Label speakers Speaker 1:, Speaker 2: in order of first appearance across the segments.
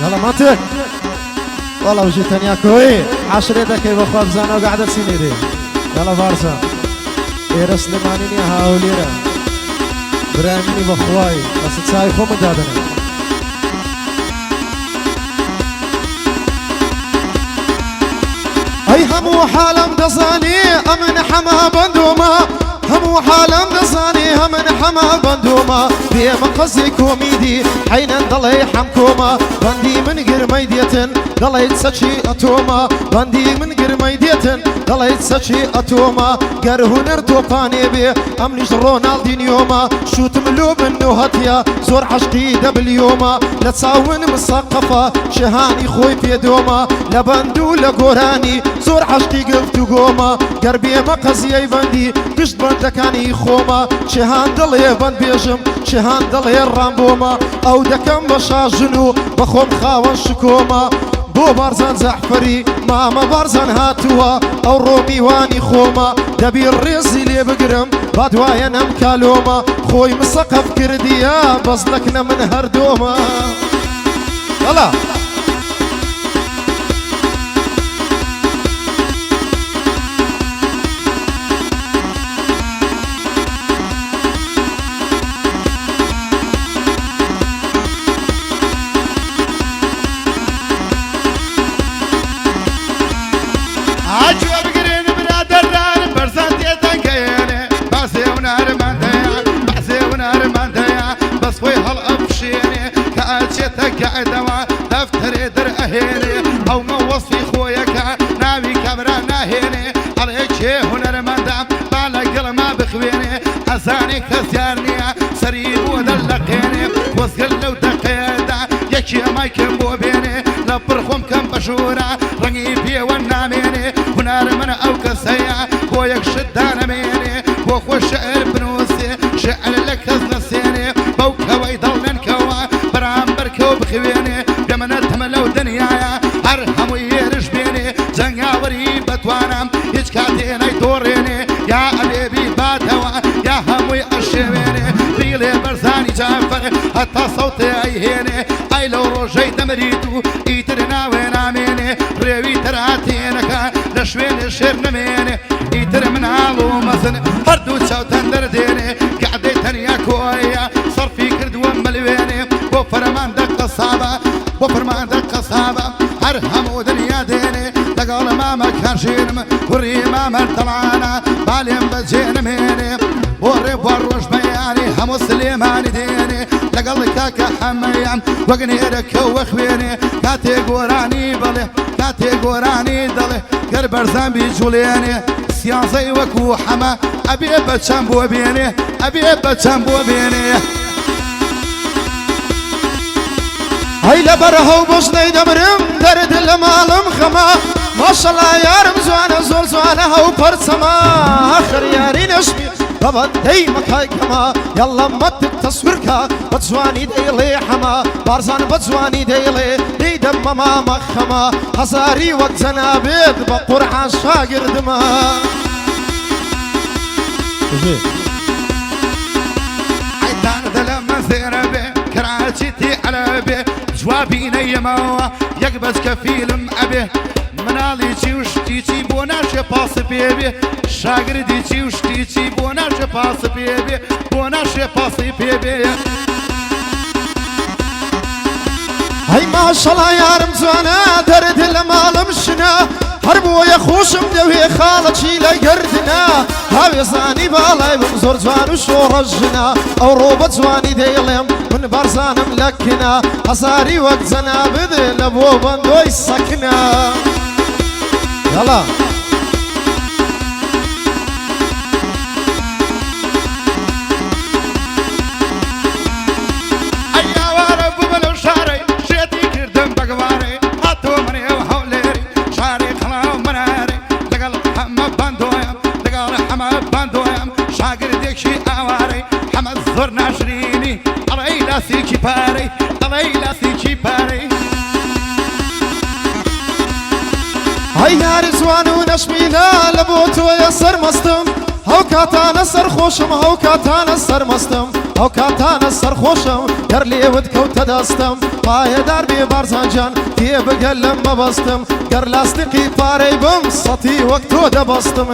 Speaker 1: يلا ماتك والله وجيتني يا كوي 10 دقايق بخوف زانا وقاعدة سينيري يلا فارسا إيرا سليمانين يا هاوليرا براميني بخواي بس تساوي خو مدادنا أي همو حالم دصاني أمن حما بندوما همو حالم دصاني همن حما بندوما بي مقصي كوميدي حين ضلي حمكوما بندي من قرميديتن ضليت سشي أتوما بندي من قرميديتن ضليت سشي أتوما قره نرتو باني بي أمنيش رونالدينيوما شوت ملوب النوهتيا زور عشقي دبليوما لا تصاون مسقفة شهاني خوي بيدوما لبندو لقوراني زور عشقي قفتو قوما قربي مقصي بندي قشت بندكاني خوما شهان دلي بند بيجم شهان دلي الرامبوما أو دكم بشاجنو بخوم خاون شكوما بو بارزان زحفري ماما بارزان هاتوا او رومي واني خوما دبي الريزي لي بقرم بادوايا نم كالوما خوي مسقف كرديا بصلكنا من هردوما يلا
Speaker 2: قاعدة دفتر در أهيني أو موصي خويك ناوي كاميرا ناهيني عليك هنر من دام بالا قلما بخويني أزاني كزيارني سريب ودلقيني وزقل لو دقيدا يكي مايكم بوبيني لبرخم كم بشورا رنگي بي وناميني هنر من أو كسيا خويك شدان ميني وخو شعر بنوسي شعر لك نسيني بوكا ويضلن كوا برامبركو بخويني بمنتهم لو دنيايا هرهم ويرش بيني زنقاوري بتوانا هيج كاتين يدوريني يا عليبي باتوا يا هموي اشويني بيلي برزاني جعفر حتى صوتي ايهيني اي لو روجي دمريدو ايترنا وين عميني ريوي تراتينك لشوين الشير نميني ايتر من عالو مزن هردو تشاو تندرديني قعدي تنيا كويا صرفي كرد وملويني وفرمان دق صعبة وفرمان دق صعبة أرهم ودنيا ديني تقول ما مكان شينم وري ما مرتلعانا باليم بجين ميني وري وروش بياني همو سليماني ديني تقول كاكا حميان وقني ركو وخويني كاتي قوراني بلي كاتي قوراني دلي قربر زنبي جوليني سياسي وكو حما أبي بتشام بو بيني أبي بتشام بو بيني
Speaker 1: هاي لبرهو بوشني دمرم درد المالم خما ما شاء الله يا رمزوانا زول زوانا هو برسما آخر ياري نشمي بابا دي مكاي كما يلا مت تصويركا بتزواني ديلي حما بارزان بتزواني ديلي دي دم ما مخما هزاري وقت زنابيد بقرعان شاقر دما
Speaker 2: عيدان دلما زيربي كراتشتي على بي جوابي نيما يقبض كفيل أبي منالي تي وشتيتي بوناش باس بيبي شاقر دي تي وشتيتي بوناش باس بيبي بوناش باس بيبي
Speaker 1: هاي ما شاء الله يا رمزوانا درد المال مشنا هربو يا خوش مدوي خالد شيلا قردنا هاوي زاني بالاي بمزور زوان وشورجنا او روبة زواني ديلم من برزان ملكنا هزاري وقت زنابد لبو بندوي سكنا يلا
Speaker 2: زور ناشريني علي لاسي كباري علي لاسي كباري
Speaker 1: هاي يا رزوان ونشمينا لبوتو يا سر مصدم ئەو کاتانە سەرخۆشم ئەو کاتانە سەرمەستم ئەو کاتانە سەرخۆشم گەر لێوت کەوتە دەستم پایەدار بێ بارزانجان تێبگەل لەم مەبەستم گەر لاستیقی پارەی بم سەتی وەک تۆ دەبەستم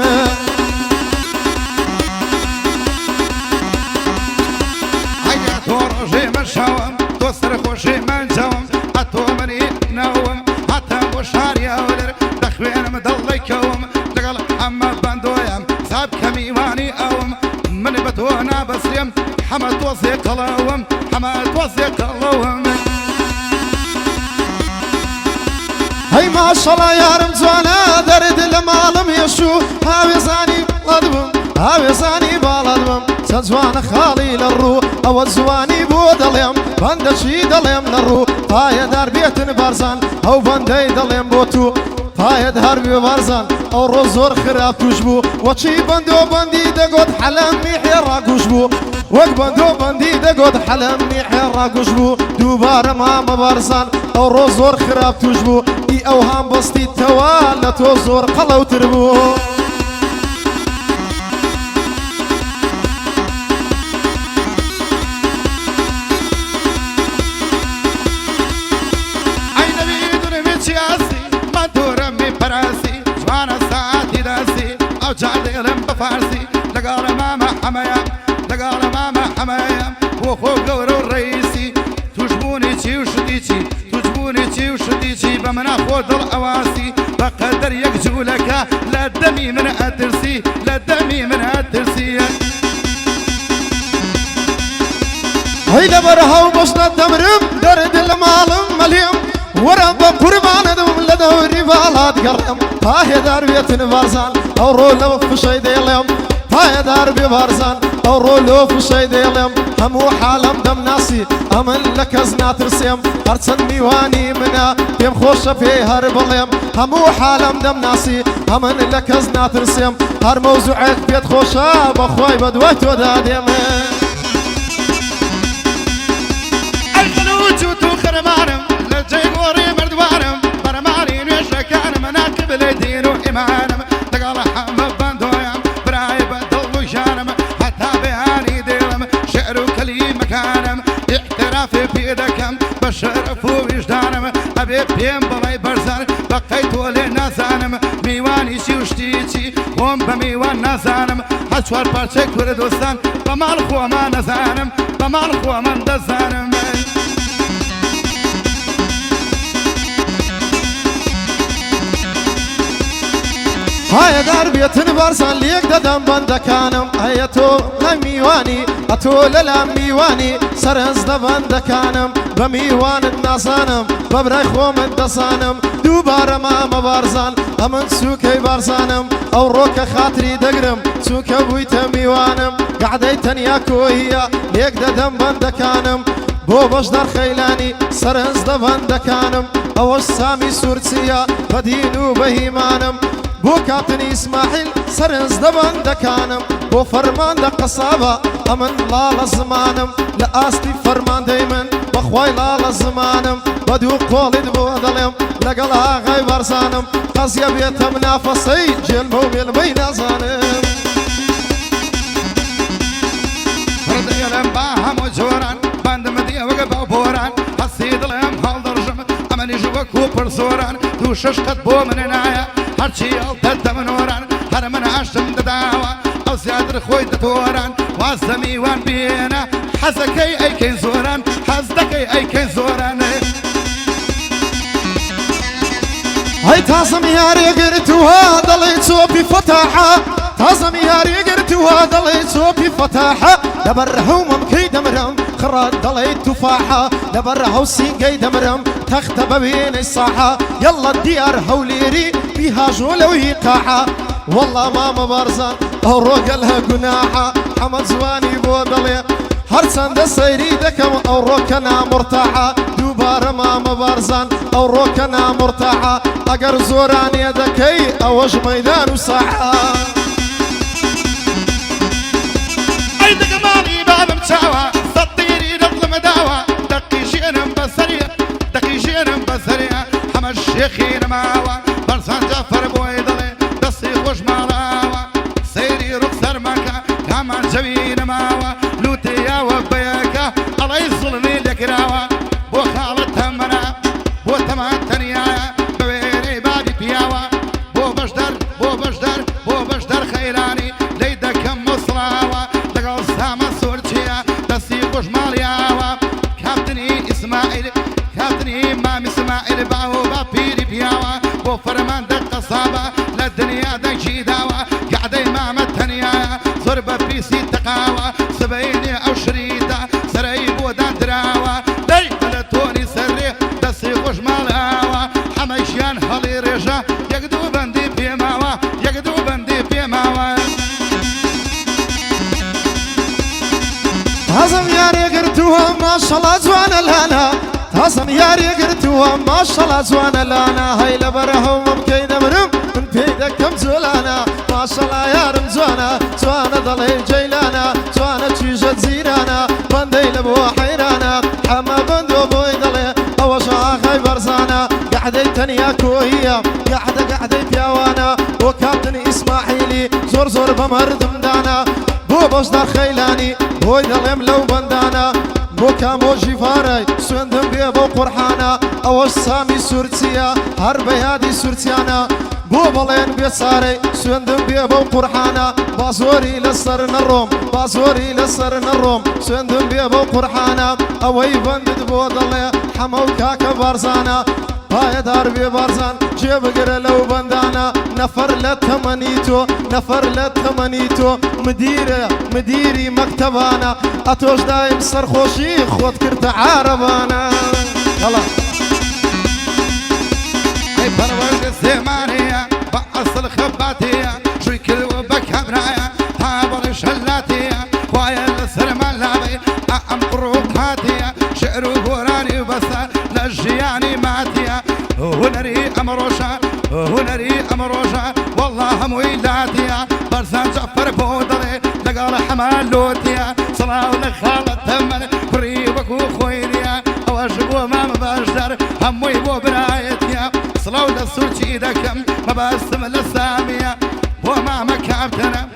Speaker 2: ئەگە تۆ ڕۆژێ من شەوم تۆ سەرخۆشی من جەوم ئەتۆ منی نەوم هەتا بۆ شاری ئەولر دەخوێنم دڵڵێکەوم لەگەڵ ئەمە بەندۆیم ساب کە میوانی ئەوم من بە تۆ نابەسرێم حەمە تۆزێ قەڵەوم حەمە تۆزێ قەڵەوم
Speaker 1: هەی ماشەڵا یارم جوانە دەرد لە ماڵم هێشوو هاوێزانی بەڵەد بم هاوێزانی باڵەد بم چەند جوانە خاڵی لە ڕوو ئەوە جوانی بۆ دەڵێم بەندەچی دەڵێم لە ڕوو پایەدار بێتن بارزان ئەو بەندەی دەڵێم بۆ تو پایەدار بێ بارزان ئەو ڕۆ زۆر خراپ توش بوو وەچی بەندۆ بەندی دەگوت حەلەم میحێ ڕاگوش بوو وەک بەندۆ بەندی دەگوت حەلەم میحێ ڕاگوش بوو دووبارە مامە بارزان ئەو ڕۆ زۆر خراپ توش بوو ئی ئەو هام بەستیتەوە لە تۆ زۆر قەڵەوتر بوو
Speaker 2: جادێڵم بە فارسی لەگەڵ مامە حەمەیە لەگەڵ مامە حەمەیە بۆ خۆ گەورە و ڕئیسی توشبوونی چی و شتی چی توشبوونی چی و شتی چی بە منە خۆ دڵ ئەواسی بە قەدەر یەک جوولەکە لە دەمی من ئەترسی لە دەمی من ئەترسی
Speaker 1: هەی لەبەر هەو بەشنە دەمرم دەرد لە ماڵم مەلێم وەرە بە قوربانەدم لە دەوری باڵات گەڕێم پایەدار بێتن بارزان ئەو ڕۆ لەو فشەی دێڵێم پایەدار بێ بارزان ئەو ڕۆ لەو فشەی دێڵێم هەموو حالم دەمناسی ئەمن لە کەس ناترسێم هەرچەند میوانی منە پێم خۆشە پێی هەر بڵێم هەموو حالم دەمناسی ئەمن لە کەس ناترسێم هەر مەوزوعێک پێت خۆشە بەخوای بە دوای تۆدا دێمێ
Speaker 2: خرمانم لە جێی گۆڕی مردوارم بەرەمانی نوێژەکانم ناکب لە دین و ئیمانم لەگەڵ حەمە بەندۆیم برای بە دڵ و ژانم هەتا بەیانی دێڵم شعر و کەلیمەکانم ئیعترافی پێ دەکەم بە شەرەف و ویژدانم ئەبێ پێم بڵێ بەرزان بەقەی تۆ لێ نازانم میوانی چی و شتی چی خۆم بە میوان نازانم هەر چوار پارچەی کوردستان بە ماڵ خۆمان نەزانم بە ماڵ خۆمان دەزانم
Speaker 1: پایەدار بێتن بارزان لێک دەدەم بەندەکانم ئەیە تۆ لە میوانی ئەتۆ لە لام میوانی سەرنجدە بەندەکانم بە میوانت نازانم بە برای خۆمت دەزانم دووبارە مامە بارزان ئەمن سووکەی بارزانم ئەو ڕۆکە خاتری دەگرم چووکە بوویتە میوانم گەعدەی تەنیا کۆیە لێک دەدەم بەندەکانم بۆ بەشدار خەیلانی سەرنجدە بەندەکانم ئەوەش سامی سوورچیە بەدین و بەهیمانم بۆ کاتنی ئیسماعیل سەرنجدە بەندەکانم بۆ فەرماندە قەسابە ئەمن لاڵە زمانم لە ئاستی فەرماندەی من بەخوای لاڵە زمانم بە دوو قۆڵیت بۆ دەڵێم لەگەڵ ئاغای بارزانم قەزیە بێتە منافەسەی جێلمە و مێلمەی نازانم
Speaker 2: ڕدەیەڵێم با هەموو جۆران بەندم دیێوەگە بە بۆران هەستی دڵێم هەڵدەڕژم ئەمەنیش وەکو پڕزۆران دوو شەش قەت بۆ منە نایە هەرچی ئەڵتەتە منۆران هەر من ئاشتم دەداوە ئەو زیاتر خۆی دەتۆران واز دەمیوان بێنە حەزەکەی ئەیکەی زۆران حەز دەکەی ئەیکەی زۆرانێ
Speaker 1: هەی تازەم یاریگرتووە دەڵێ چۆپی فەتاحە تازەم یاریگرتووە دەڵێ چۆپی فەتاحە لەبەر هەومم کەی دەمرم خڕات دەڵێ توفاحە لەبەر هەو سینگەی دەمرم تەختە بەوێنەی ساحە یەڵە دیار هەولێری بیهاژۆ لەوهی قاحە وەڵڵا مامە بارزان ئەو ڕۆگەل هە گوناحە حەمە جوانی بۆ دەڵێ هەرچەندە سەیری دەکەم ئەو ڕۆکە نامڕتاحە دووبارە مامە بارزان ئەو ڕۆکە نامڕتاحە ئەگەر زۆرانێ دەکەی ئەوەش مەیدان و ساحە
Speaker 2: ئەی دەگەمانی بابم چاوە سەتیری دڵم داوە دەقیژێنم بەسەریە دەقیژێنم بەسەریە هەمە شێخی نەماوە بەرزان جەفەر بۆی دەڵێ دەستی خۆش ماڵاوە سەیری ڕوخ سەرمان همان جوين ماوا لوتيا وبيكا الله يظلمي لك راوا بو خالد همنا بو تمان تنيا بويني بابي بياوا بو بشدر خيراني ليدا كم مصراوا دقل ساما سورتيا تسيقوش مالياوا كابتني اسماعيل كابتني مام اسماعيل باو بابيري بياوا بو فرمان دق صابا للدنيا دنشي داوا قعدي مام التنيا زربة بيسي تقاوا سبعيني او شريطة سريب ودان دراوا لي ملتوني سري تسيقوش مالياوا حميشيان هالي رجا يقدو بندي بيماوا يقدو بندي بيماوا
Speaker 1: هزم ياري قرتوها ما شاء الله زوان الهنا هزم ياري قرتوها ما شاء الله زوان الهنا هاي لبرهم ممكن مرم من بيدك كم زولانا ما شاء الله يا رمزوانا زوانا ضلي جيلانا زوانا تشيجت زيرانا بندي لبو حيرانا حما بندو بوي ضلي أوش آخي برزانا قعدي تنيا كوهية قعدي بياوانا وكابتني إسماعيلي زور بمردم دانا بو بشدر خيلاني بوي دلم لو بندانا بو كامو جيفاري سوندم بيه بو قرحانا اوش سامي سورتيا هربي هادي سورتيانا بو بلين بيصاري سوندم بيه بو قرحانا بازوري لسرنا الروم سوندم بيه بو قرحانا اوي بندد بو دلي حمو كاكا بارزانا هاي داربي بارزان جيب قرا لو بندانا نفر لتمنيتو مديري مكتبانا اتوش دايم سرخوشي خود كرت عربانا يلا
Speaker 2: هاي برورد الزمانية بعص الخباتية شوي كل وبك برايا تابر شلاتية خوايا السرمان لابي أم قروقاتية شعر بوراني وبسا لجياني ماتية هنري أمروشا والله مويلاتية برسان جعفر بودري لقال حمال لوتية صلاة لخالة تمن بريبك وخويريا أوشب وما مباشر هموي بو برايتيا صلاة للسورتي دكم مباسم للسامية وما مكابتنا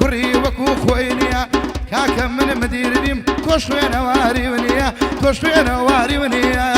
Speaker 2: بريبك وخويريا كاكم من مدير ديم كوشوين واري ونيا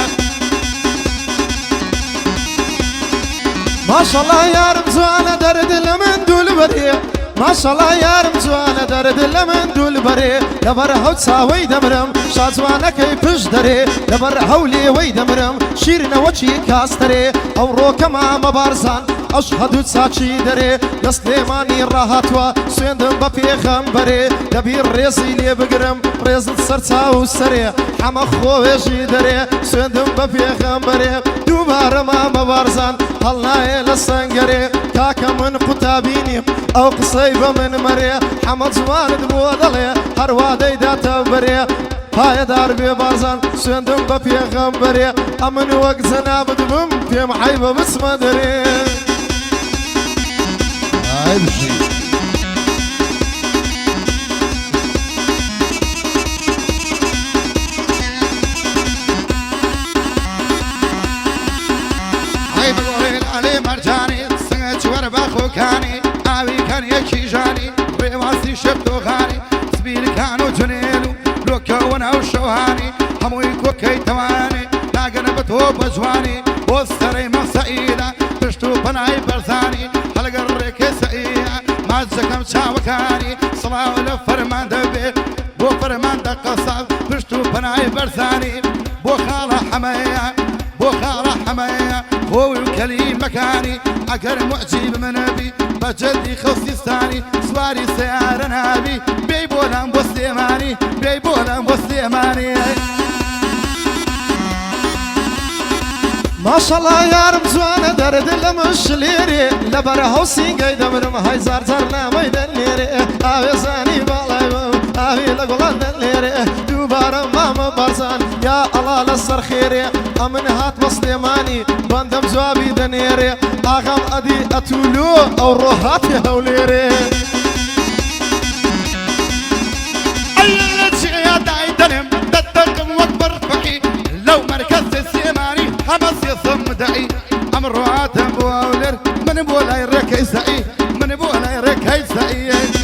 Speaker 1: ما شاء الله يا رمزوانا درد لمن دول بري ما شاء الله يا رمزوانا درد لمن دول بري لبر هو تساوي دمرم شازوانا كيفش دري لبر هولي ويدمرم شيرنا وجهي كاستري او روكا ما مبارزان أشهد تساچي دري لسليماني راهاتوا سويندم بفي خمبري دبير ريزي لي بقرم ريز سرتا وسري حما خويجي دري سويندم بفي خمبري دوباره ما مبارزان هالناي لسنگري كاكا من قتابيني او قصيبه من مري حمد زوان دبودلي هروادي داتا بري هاي داربي بارزان سويندم بفي خمبري امن وقت زناب دبم في محيبه بس ما دري
Speaker 2: امشي هاي بقول علي مرجاني سنت وربا خوكاني ابي كان يكي جاني بواسي شفتو غاني سبيل كانوا جنيلو لو كون او شوهاني همو يكوكي تواني لاقنا بتوب جواني وسري مسائله تشتو بناي برزاني حلق الريك سئيه ما زكم شاوكاني صلاة لفرمان دبي بو فرمان دقصاب تشتو بناي برزاني بو خالة حماية هو الكليم مكاني أكر معجب من أبي بجدي خصيصاني سواري سيارة نابي بيبولا بوستيماني
Speaker 1: ما شاء الله يا رمزوانا درد لمش ليري لبر هوسين قيد مرم هاي زار ميدان ليري آوي زاني بالاي آوي لقلان ليري دوباره ما مبارزان يا الله لسر خيري أمن هات مسلماني بندم زوابي دنيري آغام أدي أتولو أو روحاتي هوليري
Speaker 2: اللي يا داي دنم تتقم واكبر فقي لو مركز السيماني همس يصم دعي أمر روات بولر من بولا يركي سعي من بولا يركي هي سعيد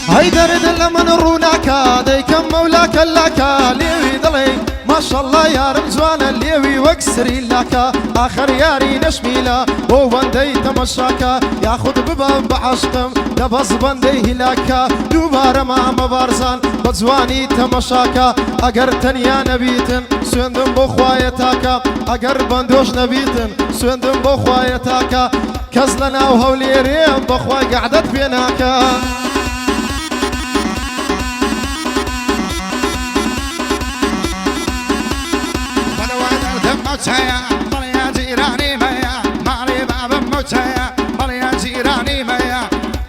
Speaker 1: هاي درد لمن روناكا ديكم مولاك لكا ليوي ضلي ما شاء الله يا رمزوان الليوي واكسري لكا اخر ياري نشميلا وبندي تمشاكا ياخد بباب بعشقم دبز بندي هلاكا دوباره ما مبارزان بزواني تمشاكا اگر تنيا نبيتن سوندم بخوايتاكا اگر بندوش نبيتن سوندم بخوايتاكا كزلنا وهوليريم بخواي قعدت بيناكا
Speaker 2: موتايا بليا جيراني ميا مالي باب موتايا بليا جيراني ميا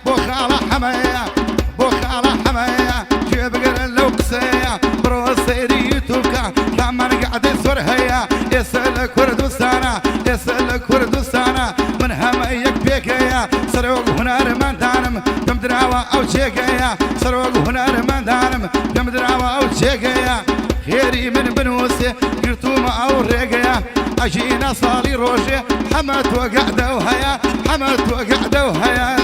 Speaker 2: بوخالة حمايا بوخالة حمايا جيب قرن لو قسيا بروسيري يوتوبكا كمان قاعد يسور هيا يسأل كردستانا يسأل كردستانا من هميك بيكيا سروق هنار من دانم دم دراوة أو شيكيا سروق هنار من دانم دم دراوة أو شيكيا خيري من بنوسي قرتوما أو ريقيا أجينا صالي روجي حمت وقعدة وهيا حمت وقعدة وهيا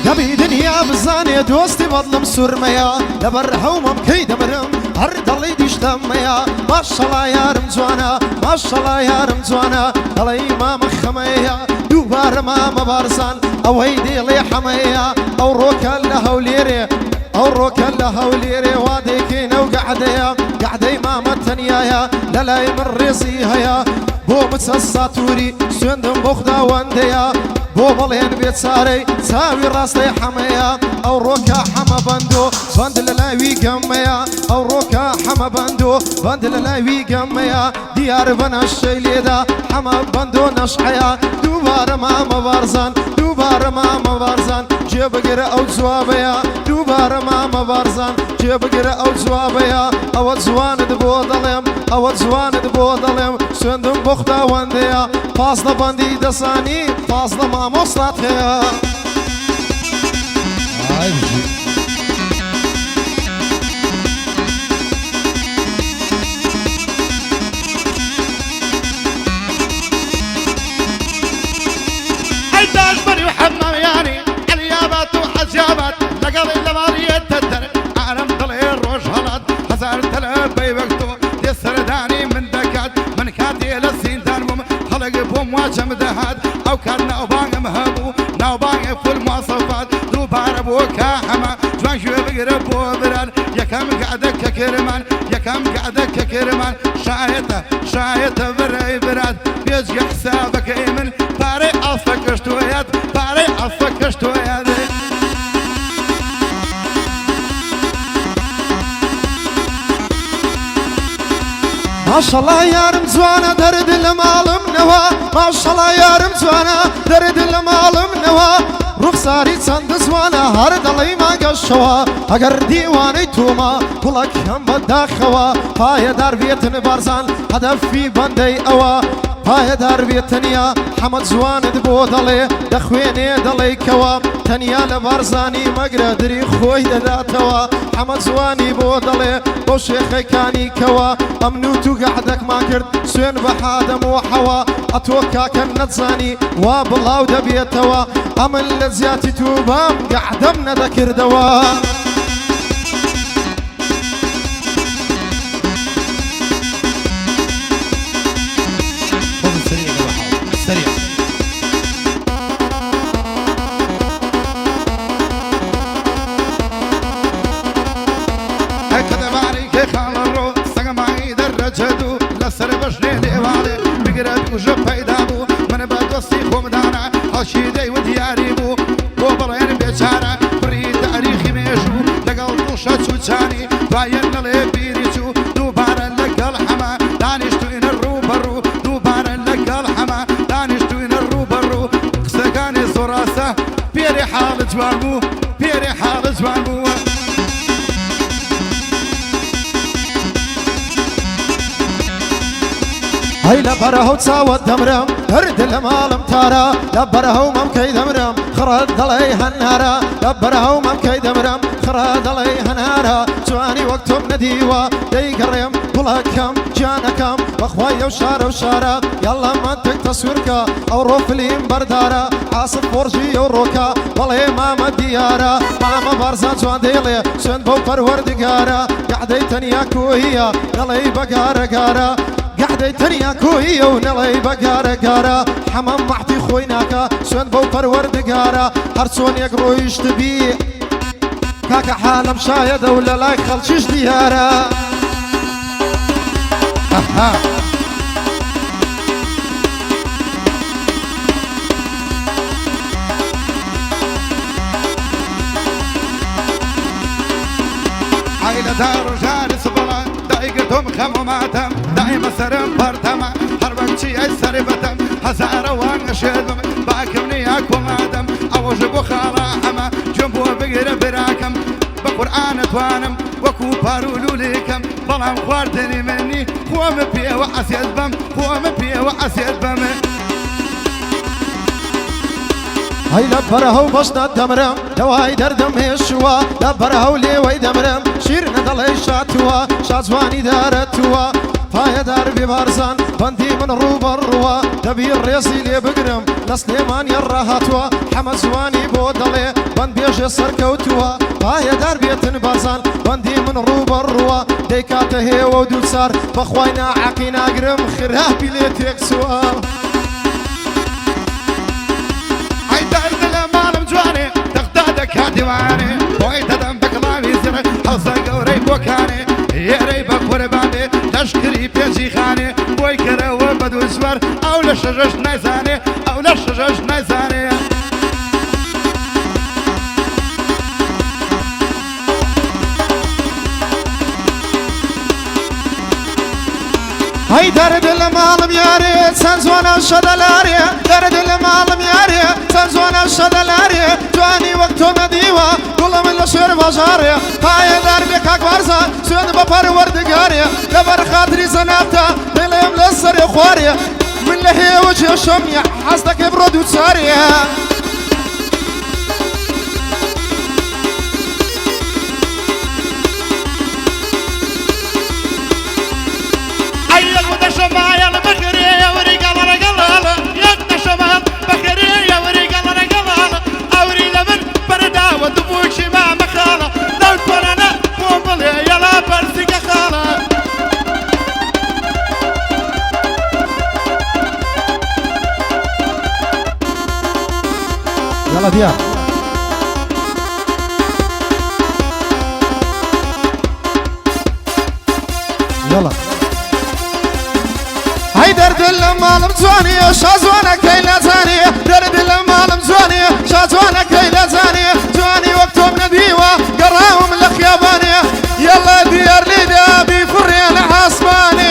Speaker 1: قبي دنيا بزاني دوستي بظلم سرميا دبر هومم كي دمرم هرد اللي ديش دميا ما شاء الله يا رمزوانا ما شاء الله يا رمزوانا الله ما مخميا دوبار ما مبارزان او هيدي لي حميا او روكا لهوليري او روكا لهوليري واديكينا وقعديا قعدي ما متنيايا للاي من ريسيها بو متسساتوري سندم بوخدا وانديا بو بلين بيت ساري تساوي راسي حميا او روكا حما بندو بند للاوي قميا او روكا حما بندو بند للاوي قميا ديار بنا الشيليدا حما بندو نشعيا دوباره ما مبارزان دوباره ما مبارزان جيب قرا او زوابيا دوباره ما مبارزان جيب قرا او زوابيا او زوان دبو ظلم او زوان دبو ظلم سندم بوخدا وانديا فاصله بندي دساني فاصله ما مصلاتها
Speaker 2: عنداش بني وحمام يعني اليابات وحجابات لقل اللمارية تدر عالم طلعي الروش هلات هزار تلاب بيبكتو يسرداني من دكات من كاتي لسين دانمم خلق بوم واجم دهات او كان نوبان مهبو نوبان في المواصفات دوبار بوكا حما جوان شو بقرب وبران يكام قعدك كرمان يكام قعدك كرمان شايته بري براد بيجي حسابك ايمن باري اصفك اشتويات باري اصفك اشتويات
Speaker 1: ما شاء الله يا رمزوانا درد المعلم نوا ما شاء الله يا رمزوانا درد المعلم نوا رخصاري تسند زوانا هرد اللي ما قشوا اگر ديواني توما كلك هم بداخوا پای در بيتن بارزان هدف في بندي اوا پای در بيتنيا حمد زوان دبو دلي دخويني دلي كوا تنيا لبارزاني مقردري خوي داتوا حمد زواني بو دلي بو شيخي كاني كوا امنوتو قعدك ما كرد سوين بحادم وحوا اتوكا كان نتزاني وابلاو دبيتوا امن لزياتي توبام قعدمنا ذكر دوا
Speaker 2: هكذا باريك خال الروح سقمعي درجتو لسر بشني ديوالي بقرب وجب فيدابو من بدوسي خمدانا هالشيدي ودياري بو وبرين بيشارة بريد تاريخي ميشو لقل طوشة سوچاني باين لي بيريشو دوبارا لقل حما دانشتو إن الروبرو دوبارا لقل حما دانشتو إن الروبرو قسقاني زراسة بيري حال جوانمو بيري حال جوانمو
Speaker 1: هاي لبره وتساوى الدمرم هرد المالم تارا لبره وممكي دمرم خرد عليها النارا لبره وممكي دمرم خرد عليها نارا جواني وقتم نديوة ديقرم بلاكم جانكم بخوايا وشارة يلا منتك تصويرك او روفلين بردارة عاصف فرجي وروكا والله ماما ديارة ماما بارزان جوان ديلي سند بو پروردگارة قعدي تنيا كوهية نلي بقارة قارة قعدي تنيا كوهية ونلي بقارة قارة حمام معتي خويناكا سند بو پروردگارة هرسون يقرو يشتبي كاكا حالم شايدة ولا لا يخلشش ديارة
Speaker 2: عائلة دار جالس بلا دايقتهم خموماتهم دايما سرم برتما حربك شي اي سربتم هزارة وانا شدم باكمني اكو مادم او جبو خراحما جنبو بقر براكم بقرآن توانم وكو بارو لوليكم بلام خواردني مني خوام بيه وعسيد بم خوام بيه وعسيد بم
Speaker 1: هاي لبره وبشنا الدمرم دواي دردم هشوا لبره وليوي دمرم شيرنا ضلي شاتوا شاتواني دارتوا فايا دار ببارزان بندي من روبا الروا تبي الريسي لي بقرم لسليمان يرهاتوا حمد زواني بودلي بند بيجي سركوتوا فايا دار بيتن بارزان بندي من روبا الروا ديكاته هي ودود صار بخواينا عقينا قرم خيرها بليتك سوا
Speaker 2: كادواني بوي تدم بكلامي زر حوصا قوري بوكاني يري بقرباني تشكري بيجي خاني بوي كرا وبدو زور او لشجش نايزاني او لشجش نايزاني
Speaker 1: هاي درد المعلم ياري سنزوانا الشدلاري درد المعلم ياري سنزوانا الشدلاري جواني وقتو نديوة كل من لشير بجاري هاي دربك اكبرزا سيد ببر وردقاري لبر خاطري زنابتا بليم لسر خواري من لهي وجه الشميع حسدك برود وتساري يلا دياب يلا هاي درد المعلم زواني شازوانا كيلا زاني درد المعلم زواني شازوانا كيلا زاني زواني وقتهم نديوة قراهم الخياباني يلا ديار ليدا بفرين حسباني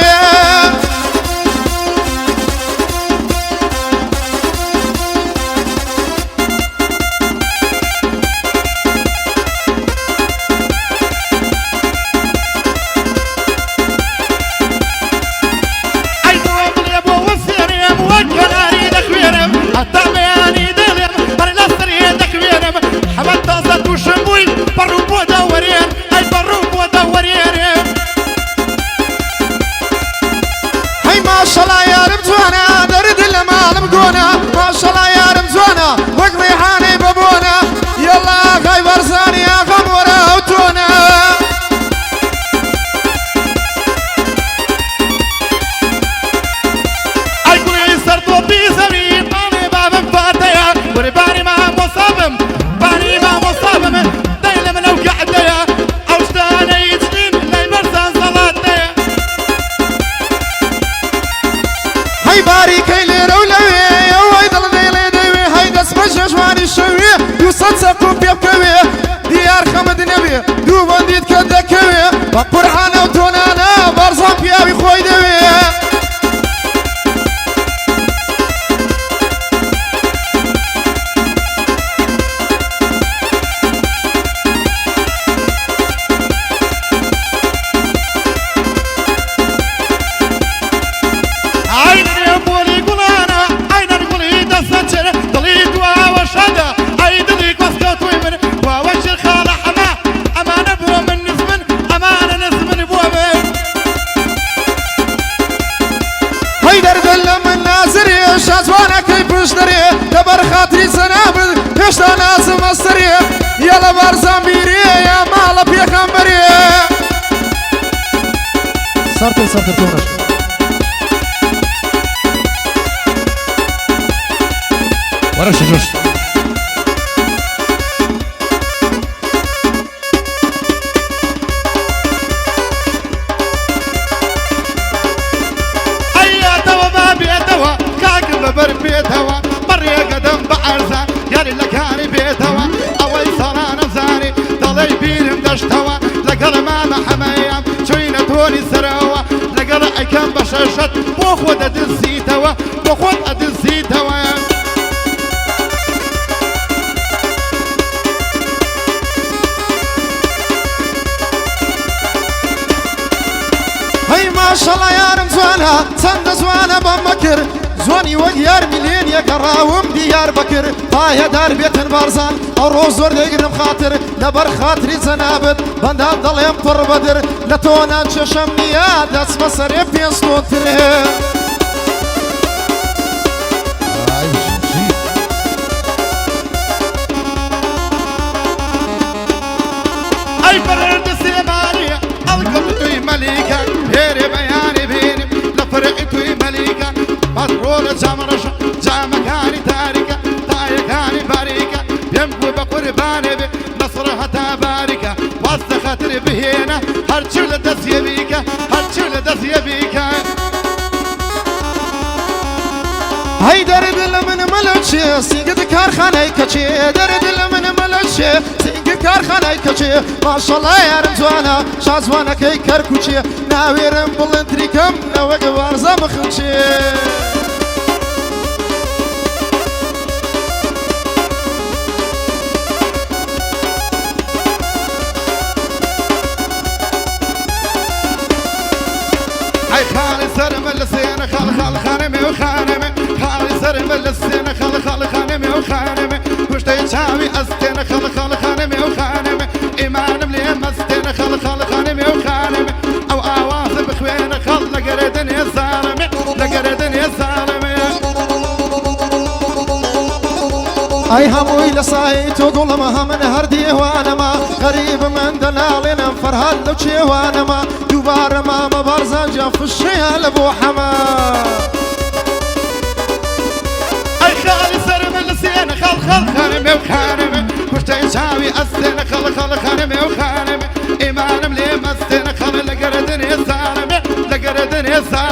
Speaker 1: صدقوا بيبكوي ديار خمد نبي دو بنديت كدكوي بقرعانا وتونانا برزان بيابي خوي دوي كرتونش
Speaker 2: ورا شجوش بر بيتوا مري قدم بعرزة يالي لكاني بيتوا أول صران زاني ضلي بيرم دشتوا لقل ما محميام شوينة توني سروا لقل عكام بشاشت بوخود أدزيتوا بوخود أدزيتوا
Speaker 1: هاي ما شاء الله يا رمزوانا سند زوانا بمكر زوني ويار مليون يقراوم ديار بكر طايا دار بيت بارزان الروز وردقرم خاطر لبر خاطري زنابت بندان ضليم طر بدر لتونا ششمنيا دس مصر في صوتر
Speaker 2: أي برد سيمانية القبطي مليكة هيري بياني بيني لفرقتي مليكة مطرول جمرشة جامكاني تاركة تايكاني باريكة يمكو بقرباني بي نصرها تباركة واسط خاطر بهينا هرشل دس يبيكة هرشل دس يبيكة
Speaker 1: هاي درد من ملتشي سينقد كارخاني كتشي درد من ملتشي سينقد كارخاني كتشي ما شاء الله يا رمزوانا شازوانا كي كركوشي ناوي رمبل انتريكم نوق بارزا مخنشي
Speaker 2: هاي خالي سر من السين خال خانمي وخانمي خالي سر من السين خال خانمي وخانمي وشتي تساوي استين خال خانمي وخانمي ايمان ملي مستين خال خانمي وخانمي او اواز بخوين خال لقردن يا زالمي لقردن يا زالمي
Speaker 1: اي هموي لصايت وقول ما من هردي وانا ما قريب من دلالنا فرهاد لو شي وانا ما دوبار ما مبارزة جاف الشيال ابو حما
Speaker 2: اي خالي سر من السين خال خانمي وخانمي وشتي تساوي استين خال خانمي وخانمي ايمان ملي مستين خال لقردن يا زالمي لقردن يا زالمي